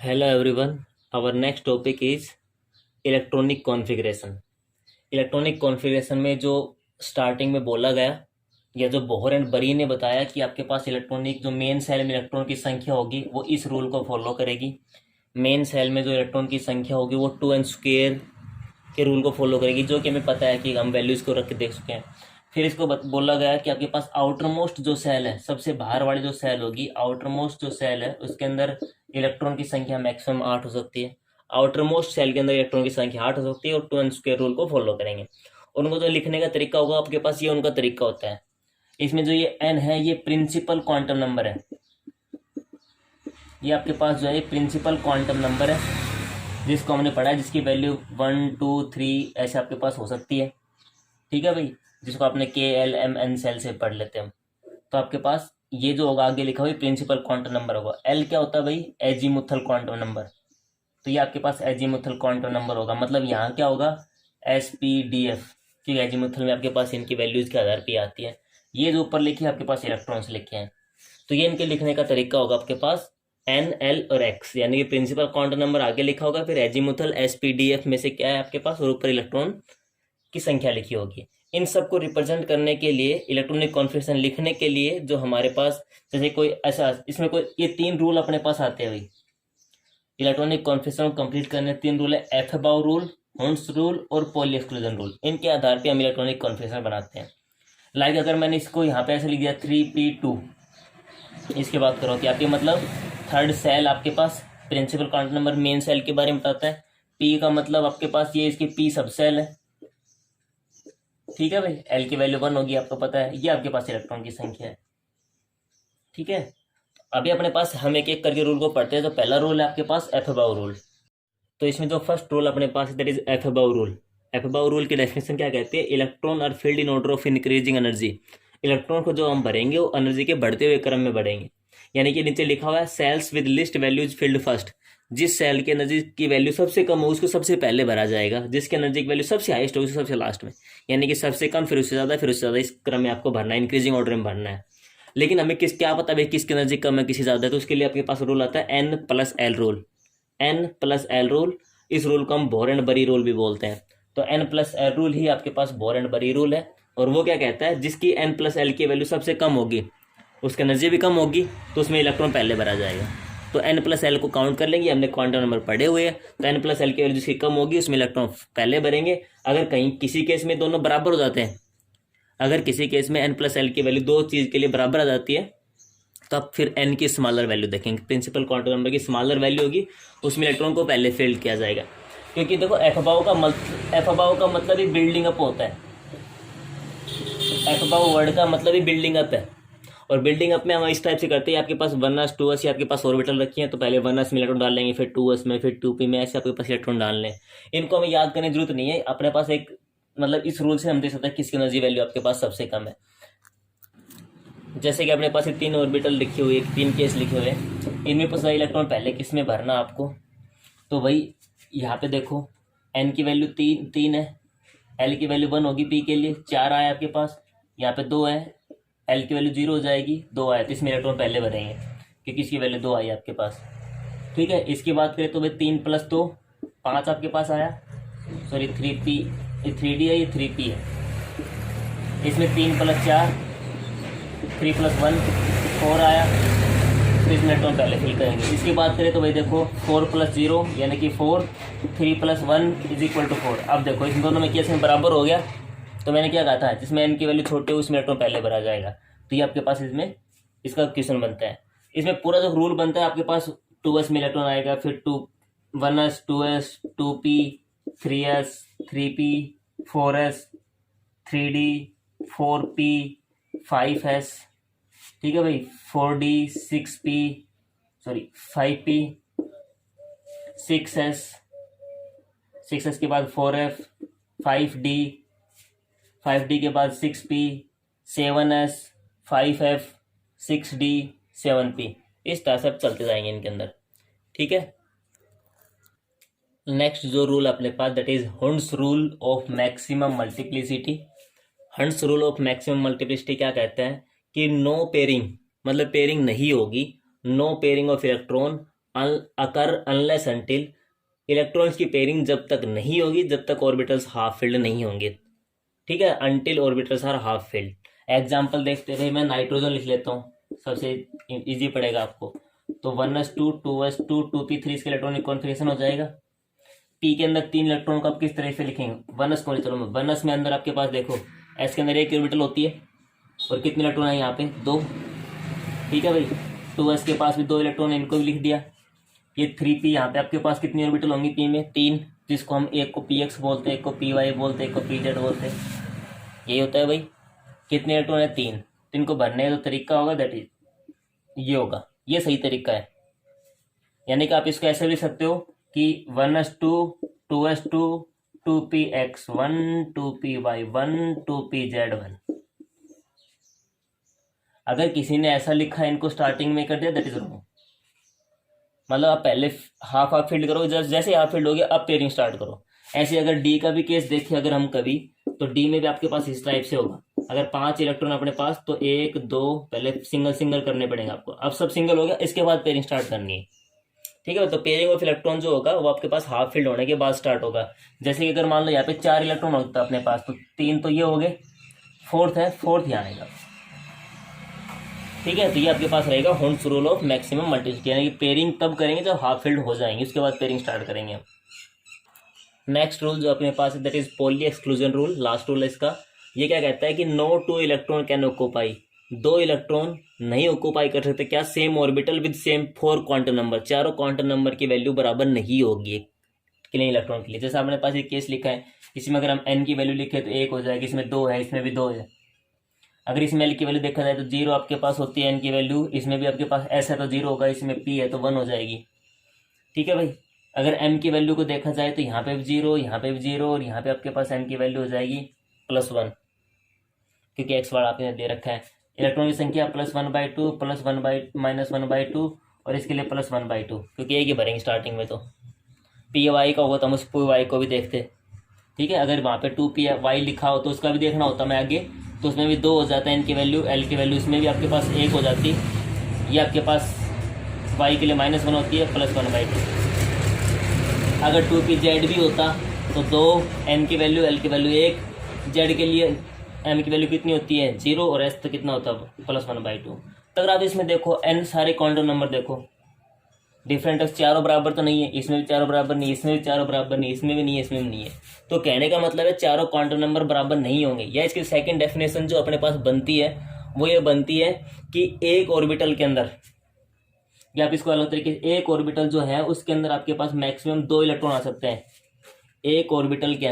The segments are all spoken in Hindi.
Hello everyone. Our next topic is electronic configuration. Electronic configuration में जो स्टार्टिंग में बोला गया या जो बोहर एंड बरी ने बताया कि आपके पास इलेक्ट्रॉनिक जो मेन सेल में इलेक्ट्रॉन की संख्या होगी वो इस रूल को फॉलो करेगी। मेन सेल में जो इलेक्ट्रॉन की संख्या होगी वो 2n² के रूल को फॉलो करेगी, जो कि हमें पता है कि हम वैल्यूज़ को रख के देख चुके हैं। फिर इसको बोला गया कि आपके पास आउटर मोस्ट जो सेल है, सबसे बाहर वाली जो सेल होगी, आउटर मोस्ट जो सेल है उसके अंदर इलेक्ट्रॉन की संख्या मैक्सिमम 8 हो सकती है। आउटर मोस्ट सेल के अंदर इलेक्ट्रॉन की संख्या 8 हो सकती है और 2n² रूल को फॉलो करेंगे। उनको जो लिखने का तरीका होगा आपके पास, ये उनका तरीका होता है। इसमें जो ये n है ये प्रिंसिपल क्वांटम नंबर है। ये आपके पास जो है प्रिंसिपल क्वांटम नंबर है, जिसको हमने पढ़ा है, जिसकी वैल्यू 1 2 3 ऐसे आपके पास हो सकती है। ठीक है भाई, जिसको आपने KLMN सेल से पढ़ लेते हैं हम। तो आपके पास ये जो होगा आगे लिखा हुआ प्रिंसिपल क्वांटम नंबर होगा। एल क्या होता है भाई? Azimuthal quantum number. तो ये आपके पास एजीमुथल क्वांटम नंबर होगा। मतलब यहाँ क्या होगा? SPDF, क्योंकि एजीमुथल में आपके पास इनकी वैल्यूज के आधार पर आती है। ये जो ऊपर लिखे आपके पास इलेक्ट्रॉन्स लिखे हैं, तो ये इनके लिखने का तरीका होगा आपके पास N L और X, यानी कि प्रिंसिपल क्वांटम नंबर आगे लिखा होगा, फिर एजीमुथल SPDF में से क्या है आपके पास, और ऊपर इलेक्ट्रॉन की संख्या लिखी होगी। इन सब को रिप्रेजेंट करने के लिए, इलेक्ट्रॉनिक कॉन्फ़िगरेशन लिखने के लिए जो हमारे पास, जैसे कोई ऐसा, इसमें कोई ये 3 रूल अपने पास आते हैं भाई। इलेक्ट्रॉनिक कॉन्फ़िगरेशन को कंप्लीट करने 3 रूल है, एफबाउ रूल, हॉर्न्स रूल और पॉली एक्सक्लूजन रूल। इनके आधार पे हम इलेक्ट्रॉनिक कॉन्फ़िगरेशन बनाते हैं। लाइक अगर मैंने इसको यहाँ पे ऐसे लिख दिया 3p2, इसकी बात करो कि आपके मतलब थर्ड सेल आपके पास principal quantum number main shell के बारे में बताता है। पी का मतलब आपके पास ये इसकी पी सब सेल है। ठीक है भाई, एल की वैल्यू 1 होगी, आपको पता है। ये आपके पास इलेक्ट्रॉन की संख्या है। ठीक है, अभी अपने पास हम एक एक करके रूल को पढ़ते हैं। तो पहला रूल है आपके पास एफबाउ रूल। तो इसमें जो फर्स्ट रूल अपने पास है that is Aufbau rule. Aufbau rule की डेफिनेशन क्या कहती है? Electron are filled in order of increasing energy. Electron को जो हम भरेंगे वो एनर्जी के बढ़ते हुए क्रम में बढ़ेंगे। यानी कि नीचे लिखा हुआ है cells with least values filled first. जिस सेल की एनर्जी की वैल्यू सबसे कम हो उसको सबसे पहले भरा जाएगा, जिसकी एनर्जी की वैल्यू सबसे हाईएस्ट हो उसको सबसे लास्ट में। यानी कि सबसे कम, फिर उससे ज़्यादा, फिर उससे ज़्यादा, इस क्रम में आपको भरना है, इंक्रीजिंग ऑर्डर में भरना है। लेकिन हमें क्या पता भाई किसकी एनर्जी कम है किसी ज़्यादा है? तो उसके लिए आपके पास रूल आता है N+L रूल। N+L रूल, इस रूल को हम बोर एंड बरी रूल भी बोलते हैं। तो N+L रूल ही आपके पास बोर एंड बरी रूल है। और वो क्या कहता है? जिसकी N+L की वैल्यू सबसे कम होगी, उसकी एनर्जी भी कम होगी, तो उसमें इलेक्ट्रॉन पहले भरा जाएगा। तो N+L को काउंट कर लेंगे, हमने क्वांटम नंबर पढ़े हुए हैं। तो N+L की वैल्यू जिसकी कम होगी उसमें इलेक्ट्रॉन पहले भरेंगे। अगर कहीं किसी केस में दोनों बराबर हो जाते हैं, अगर किसी केस में N+L की वैल्यू दो चीज़ के लिए बराबर आ जाती है, तो आप फिर N की स्मॉलर वैल्यू देखेंगे। प्रिंसिपल क्वांटम नंबर की स्मॉलर वैल्यू होगी, उसमें इलेक्ट्रॉन को पहले फील्ड किया जाएगा। क्योंकि देखो एफबाउ का मतलब ही बिल्डिंग अप होता है। एफबाउ वर्ड का मतलब ही बिल्डिंग अप है। और बिल्डिंग अप में हम इस टाइप से करते हैं, आपके पास 1s 2s या आपके पास ऑर्बिटल रखी है, तो पहले 1s में इलेक्ट्रॉन डाल लेंगे, फिर 2s में, फिर 2p में, ऐसे आपके पास इलेक्ट्रॉन डालने। इनको हमें याद करने की जरूरत नहीं है। अपने पास एक मतलब इस रूल से हम देख सकते हैं किसकी एनर्जी वैल्यू आपके पास सबसे कम है। जैसे कि अपने पास ये 3 ऑर्बिटल लिखे हुए, 3 केस लिखे हुए हैं, इनमें पता इलेक्ट्रॉन पहले किस में भरना आपको। तो भाई यहाँ पे देखो n की वैल्यू 3 है, l की वैल्यू 1 होगी, p के लिए 4 आया आपके पास, यहाँ पे 2 है, l की वैल्यू 0 हो जाएगी, 2 आया, तो इसमें इलेक्ट्रॉन पहले भरेंगे क्योंकि इसकी वैल्यू 2 आई आपके पास। ठीक है, इसकी बात करें तो भाई 3 + 2 5 आपके पास आया, सॉरी 3p, ये 3d है, ये 3p है। इसमें 3 + 4 3 + 1 4 आया, तो इसमें इलेक्ट्रॉन पहले फिल करेंगे। इसकी बात करें तो भाई देखो 4 + 0 यानी कि 4, 3 + 1 = 4। अब देखो इन दोनों में केस में बराबर हो गया। तो मैंने क्या कहा था, जिसमें n की वैल्यू छोटी हो उसमें इलेक्ट्रॉन पहले भरा जाएगा। तो ये आपके पास इसमें इसका क्वेश्चन बनता है। इसमें पूरा जो रूल बनता है आपके पास 2s में इलेक्ट्रॉन आएगा, फिर 1s 2s 2p 3s 3p 4s 3d 4p 5s। ठीक है भाई, 4d 6p, sorry 5p 6s, 6s के बाद 4f 5d, 5d के बाद 6p 7s 5f 6d 7p। इस तरह से चलते जाएंगे इनके अंदर। ठीक है, नेक्स्ट जो रूल अपने पास that is Hertz rule of maximum multiplicity. Hertz rule of maximum multiplicity क्या कहते हैं कि नो पेयरिंग, मतलब पेयरिंग नहीं होगी, no pairing of electron occur unless until, electrons की पेयरिंग जब तक नहीं होगी जब तक ऑर्बिटल्स हाफ फिल्ड नहीं होंगे। ठीक है, until orbitals are half filled. Example देखते रहे, मैं नाइट्रोजन लिख लेता हूँ, सबसे इजी पड़ेगा आपको। तो 1s2 2s2 2p3 इसका इलेक्ट्रॉनिक कॉन्फिगरेशन हो जाएगा। पी के अंदर 3 इलेक्ट्रॉन को आप किस तरह से लिखेंगे, 1s को, चलो 1s में अंदर आपके पास देखो एस के अंदर एक ऑर्बिटल होती है और कितने इलेक्ट्रॉन है यहाँ पे 2। ठीक है भाई, 2s के पास भी 2 इलेक्ट्रॉन है, इनको भी लिख दिया। ये 3p यहाँ पे आपके पास कितनी ऑर्बिटल होंगी पी में 3, जिसको हम एक को px बोलते हैं, एक को py बोलते हैं, एक को pz बोलते हैं। यही होता है भाई, कितने इलेक्ट्रॉन है 3। तो इनको भरने का जो तरीका होगा दैट इज ये होगा, ये सही तरीका है। यानी कि आप इसको ऐसे लिख सकते हो कि 1s2 2s2 2px1 2py1 2pz1। अगर किसी ने ऐसा लिखा है इनको स्टार्टिंग में कर दिया दैट इज रॉन्ग। मतलब आप पहले हाफ हाफ फील्ड करो, जैसे हाफ फील्ड हो गया अब पेयरिंग स्टार्ट करो। ऐसे अगर डी का भी केस देखें अगर हम कभी, तो डी में भी आपके पास इस टाइप से होगा। अगर 5 इलेक्ट्रॉन अपने पास तो 1 2 पहले सिंगल सिंगल करने पड़ेंगे आपको। अब सब सिंगल हो गया, इसके बाद पेयरिंग स्टार्ट करनी है। ठीक है, तो पेयरिंग ऑफ इलेक्ट्रॉन जो होगा वो आपके पास हाफ फील्ड होने के बाद स्टार्ट होगा। जैसे कि अगर मान लो यहाँ पे 4 इलेक्ट्रॉन होता है अपने पास, तो 3 तो ये हो गए, फोर्थ है, फोर्थ यहाँ आएगा। ठीक है, तो ये आपके पास रहेगा होन्स रूल ऑफ मैक्सिमम मल्टीप्लिसिटी, यानी कि पेयरिंग तब करेंगे जब हाफ फील्ड हो जाएंगे, उसके बाद पेयरिंग स्टार्ट करेंगे हम। नेक्स्ट रूल जो अपने पास है that is Pauli exclusion rule, last rule है इसका। ये क्या कहता है कि no 2 electron can occupy, 2 electron नहीं ऑक्यूपाई कर सकते क्या, same orbital with same 4 quantum number, चारों क्वांटम नंबर की वैल्यू बराबर नहीं होगी क्लीन इलेक्ट्रॉन के लिए। जैसे अपने पास एक केस लिखा है, इसमें अगर हम n की वैल्यू लिखे तो 1 हो जाएगी, इसमें 2 है, इसमें भी 2 है। अगर इसमें l की वैल्यू देखा जाए तो 0 आपके पास होती है n की वैल्यू, इसमें भी आपके पास s है तो 0 होगा, इसमें p है तो 1 हो जाएगी। ठीक है भाई, अगर m की वैल्यू को देखा जाए तो यहाँ पे भी 0, यहाँ पे भी 0 और यहाँ पे आपके पास m की वैल्यू हो जाएगी +1, क्योंकि x बार आपने दे रखा है। इलेक्ट्रॉन की संख्या +1/2 +1/-1/2 और इसके लिए +1/2, क्योंकि एक ही भरेंगे स्टार्टिंग में। तो पी वाई का होगा तो हम उस पी वाई को भी देखते। ठीक है, अगर वहाँ पे 2py लिखा हो तो उसका भी देखना होता मैं आगे, तो उसमें भी 2 हो जाता है n की वैल्यू, l की वैल्यू इसमें भी आपके पास 1 हो जाती। ये आपके पास y के लिए -1 होती है +1/2। अगर 2pz भी होता तो 2 n की वैल्यू l की वैल्यू 1, z के लिए m की वैल्यू कितनी होती है 0 और s तो कितना होता है +1/2। तो अगर आप इसमें देखो n सारे क्वांटम नंबर देखो डिफरेंट है, चारों बराबर तो नहीं है, इसमें भी चारों बराबर नहीं, इसमें भी चारों बराबर नहीं, इसमें भी नहीं है, इसमें भी नहीं है। तो कहने का मतलब है चारों क्वांटम नंबर बराबर नहीं होंगे। या इसकी सेकंड डेफिनेशन जो अपने पास बनती है वो ये बनती है कि एक ऑर्बिटल के अंदर, या आप इसको अलग तरीके से, एक ऑर्बिटल जो है उसके अंदर आपके पास मैक्सिमम 2 इलेक्ट्रॉन आ सकते हैं। एक ऑर्बिटल के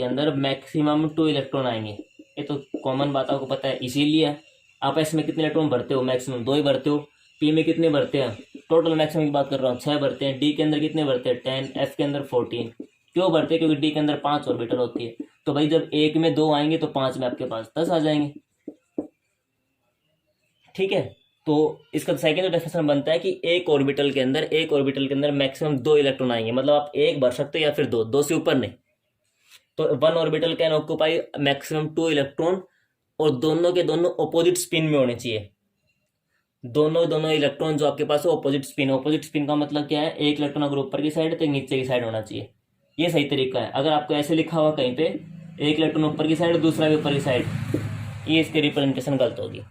अंदर मैक्सिमम 2 इलेक्ट्रॉन आएंगे। ये तो कॉमन बात आपको पता है, इसीलिए आप इसमें कितने इलेक्ट्रॉन भरते हो, मैक्सिमम 2 ही भरते हो। पी में कितने भरते हैं, टोटल मैक्सिमम की बात कर रहा हूँ, 6 भरते हैं। डी के अंदर कितने भरते हैं 10, एफ के अंदर 14। क्यों भरते हैं, क्योंकि डी के अंदर 5 ऑर्बिटल होती है। तो भाई जब एक में 2 आएंगे तो 5 में आपके पास 10 आ जाएंगे। ठीक है, तो इसका सेकंड डेफिनेशन बनता है कि एक ऑर्बिटल के अंदर मैक्सिमम 2 इलेक्ट्रॉन आएंगे। मतलब आप एक भर सकते हो या फिर 2 से ऊपर नहीं। तो 1 orbital can occupy maximum 2 electron, और दोनों के दोनों अपोजिट स्पिन में होने चाहिए। दोनों इलेक्ट्रॉन जो आपके पास है अपोजिट स्पिन का मतलब क्या है, एक इलेक्ट्रॉन अगर ऊपर की साइड है तो नीचे की साइड होना चाहिए। ये सही तरीका है। अगर आपको ऐसे लिखा हुआ कहीं पे एक इलेक्ट्रॉन ऊपर की साइड दूसरा भी ऊपर की साइड, ये इसकी रिप्रेजेंटेशन गलत होगी।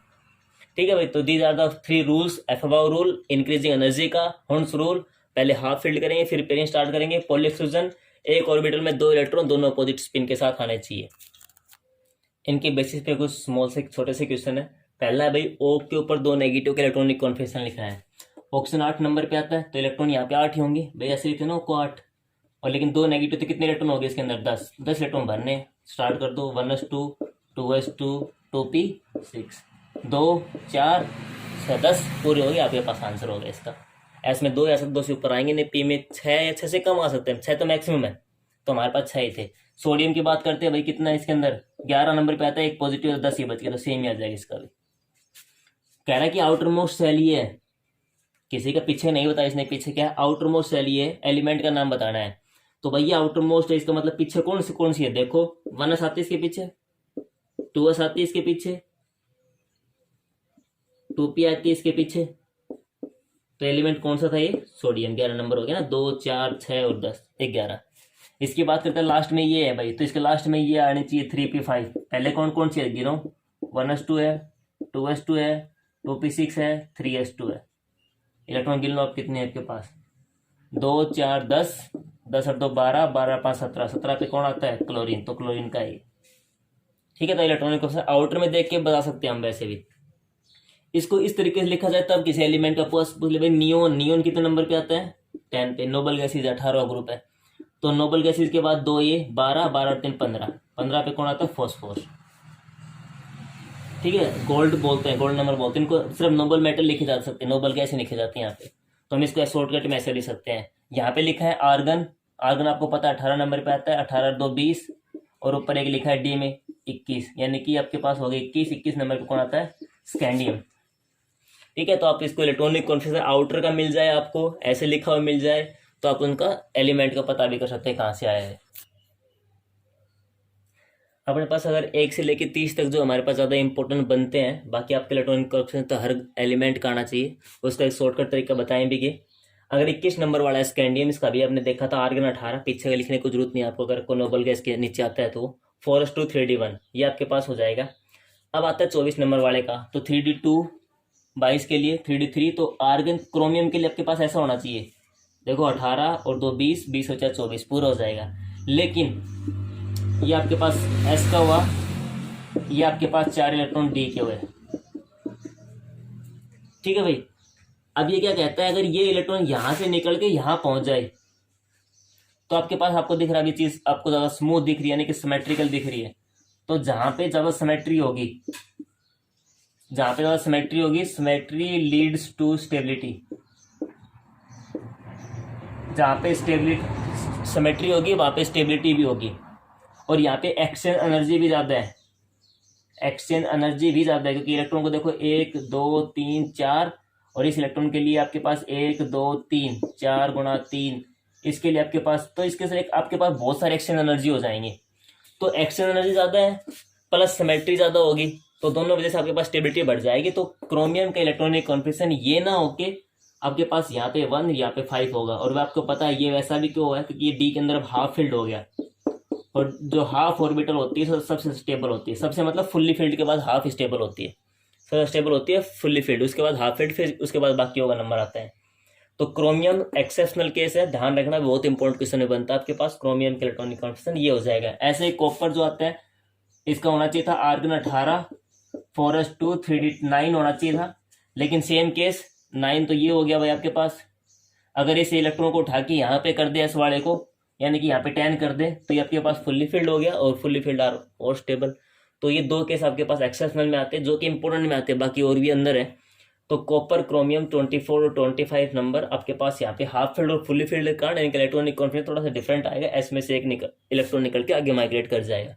ठीक है भाई, तो these are the 3 rules. Aufbau rule increasing energy का, होन्स रूल पहले हाफ फील्ड करेंगे फिर पेयरिंग स्टार्ट करेंगे। पॉली एक्सक्लूजन, एक ऑर्बिटल में 2 इलेक्ट्रॉन दोनों अपोजिट स्पिन के साथ आने चाहिए। इनके बेसिस पे कुछ स्मॉल से छोटे से क्वेश्चन है। पहला है भाई, ओ के ऊपर 2 नेगेटिव के इलेक्ट्रॉनिक कॉन्फिगरेशन लिखा है। ऑक्सीजन 8 नंबर पे आता है तो इलेक्ट्रॉन यहाँ पे 8 ही होंगे भाई, ऐसे लिखते ना को 8, और लेकिन 2 नेगेटिव तो कितने इलेक्ट्रॉन हो गए इसके अंदर 10 इलेक्ट्रॉन भरने। स्टार्ट कर दो, 1s2 2s2 2p6 2 4 6 10 पूरे हो गए, आपके पास आंसर हो गया इसका। एस में 2 या 2 से ऊपर आएंगे नहीं, पी में 6 या 6 से कम आ सकते हैं, 6 तो मैक्सिमम है, तो हमारे पास 6 ही थे। सोडियम की बात करते हैं भाई, कितना है इसके अंदर 11 नंबर पे आता है, एक पॉजिटिव और 10 ही बच गया, तो सेम ही आ जाएगा इसका भी। कह रहा है कि आउटर मोस्ट सेल ही है, किसी का पीछे नहीं बताया इसने, पीछे क्या है आउटर मोस्ट सेल ही है, एलिमेंट का नाम बताना है। तो भैया आउटर मोस्ट है, इसका मतलब पीछे कौन सी है, देखो 1s आती है इसके पीछे, 2s आती है इसके पीछे, 2p आती है इसके पीछे, तो एलिमेंट कौन सा था ये? सोडियम। 11 नंबर हो गया ना, 2 4 6 और 10, 11। इसकी बात करते हैं लास्ट में ये है भाई, तो इसके लास्ट में ये आनी चाहिए 3p5। पहले कौन कौन सी है गिनो, 1s2 है, 2s2 है, 2p6 है, 3s2 है। इलेक्ट्रॉन गिन लो आप कितने हैं आपके पास, 2 4 10, 10 और 2 12, 12 5 17, 17 पे कौन आता है? क्लोरीन। तो क्लोरीन का है। ठीक है, तो इलेक्ट्रॉनिक क्वेश्चन आउटर में देख के बता सकते हैं हम। वैसे भी इसको इस तरीके से लिखा जाए तब किसी एलिमेंट का पोस्ट पूछ ले भाई, नियोन। नियोन कितने नंबर पे आता है? 10 पे। नोबल गैसेज 18वां ग्रुप है, तो नोबल गैसेज के बाद 2 ये 12, 12 और 3 15, 15 पे कौन आता है? फॉस्फोरस। ठीक है, गोल्ड बोलते हैं, गोल्ड नंबर बोलते हैं इनको। सिर्फ नोबल मेटल लिखे जा सकते हैं, नोबल गैस ही लिखे जाती है यहाँ पे। तो हम इसको शॉर्टकट में ऐसे लिख सकते हैं। यहाँ पे लिखा है आर्गन। आर्गन आपको पता है 18 नंबर पे आता है, 18 2 20, और ऊपर एक लिखा है डी में 21, यानी कि आपके पास हो गया 21। 21 नंबर पे कौन आता है? स्कैंडियम। ठीक है, तो आप इसको इलेक्ट्रॉनिक कॉन्फ़िगरेशन आउटर का मिल जाए, आपको ऐसे लिखा हुआ मिल जाए, तो आप उनका एलिमेंट का पता भी कर सकते हैं कहाँ से आया है। अपने पास अगर 1 से लेकर 30 तक जो हमारे पास ज़्यादा इंपॉर्टेंट बनते हैं, बाकी आपके इलेक्ट्रॉनिक कॉन्फ़िगरेशन तो हर एलिमेंट का आना चाहिए। उसका एक शॉर्टकट तरीका बताएं भी कि अगर 21 नंबर वाला है स्कैंडियम, इसका भी आपने देखा था आर्गन 18, पीछे का लिखने की जरूरत नहीं आपको। अगर को नोबल गैस के नीचे आता है तो 4s2 3d1 ये आपके पास हो जाएगा। अब आता है 24 नंबर वाले का, तो 3d2 22 के लिए, 3d3, तो आर्गन क्रोमियम के लिए आपके पास ऐसा होना चाहिए। देखो 18 और 2 20, 20 और 4 24, पूरा हो जाएगा। लेकिन ये आपके पास एस का हुआ, ये आपके पास 4 इलेक्ट्रॉन डी के हुए। ठीक है भाई, अब ये क्या कहता है, अगर ये इलेक्ट्रॉन यहां से निकल के यहां पहुंच जाए, तो आपके पास, आपको दिख रहा है चीज आपको ज्यादा स्मूथ दिख रही है, यानी कि सिमेट्रिकल दिख रही है। तो जहां पे ज्यादा सिमेट्री होगी, जहां पे ज्यादा सिमेट्री होगी, सिमेट्री लीड्स टू स्टेबिलिटी। जहां पे स्टेबिलिटी सिमेट्री होगी वहां पे स्टेबिलिटी भी होगी। और यहाँ पे एक्सचेंज एनर्जी भी ज्यादा है, एक्सचेंज एनर्जी भी ज्यादा है, क्योंकि इलेक्ट्रॉन को देखो 1 2 3 4, और इस इलेक्ट्रॉन के लिए आपके पास 1 2 3 4 गुणा 3, इसके लिए आपके पास, तो इसके से आपके पास बहुत सारे एक्सचेंज एनर्जी हो जाएंगे। तो एक्सचेंज एनर्जी ज्यादा है प्लस सिमेट्री ज्यादा होगी, तो दोनों वजह से आपके पास स्टेबिलिटी बढ़ जाएगी। तो क्रोमियम का इलेक्ट्रॉनिक कॉन्फिगरेशन ये ना होके आपके पास यहाँ पे 1 यहाँ पे 5 होगा। और वह आपको पता है ये वैसा भी क्यों है, क्योंकि ये डी के अंदर हाफ फील्ड हो गया, और जो हाफ ऑर्बिटल होती है सबसे स्टेबल होती है। सबसे मतलब फुल्ली फील्ड के बाद हाफ स्टेबल होती है, सबसे स्टेबल होती है फुल्ली फील्ड, उसके बाद हाफ फील्ड, फिर उसके बाद बाकी होगा नंबर आता है। तो क्रोमियम एक्सेप्शनल केस है, ध्यान रखना, बहुत इंपॉर्टेंट क्वेश्चन में बनता है आपके पास। क्रोमियम के इलेक्ट्रॉनिक कॉन्फिगरेशन ये हो जाएगा। ऐसे ही कॉपर जो आता है, इसका होना चाहिए था आर्गन 18 4s2 3d9 होना चाहिए था, लेकिन सेम केस 9 तो ये हो गया भाई आपके पास। अगर इस इलेक्ट्रॉन को उठा के यहाँ पे कर दे एस वाले को, यानी कि यहाँ पे 10 कर दे, तो ये आपके पास फुल्ली फील्ड हो गया, और फुल्ली फील्ड आर और स्टेबल। तो ये 2 केस आपके पास एक्सेप्शनल में आते हैं, जो कि इंपोर्टेंट में आते हैं, बाकी और भी अंदर है। तो कॉपर क्रोमियम 24 और 25 नंबर आपके पास यहाँ पे हाफ फील्ड और फुल्ली फील्ड के कारण इलेक्ट्रॉनिक कॉन्फिगरेशन थोड़ा सा डिफरेंट आएगा। एस में से एक इलेक्ट्रॉन निकल के आगे माइग्रेट कर जाएगा।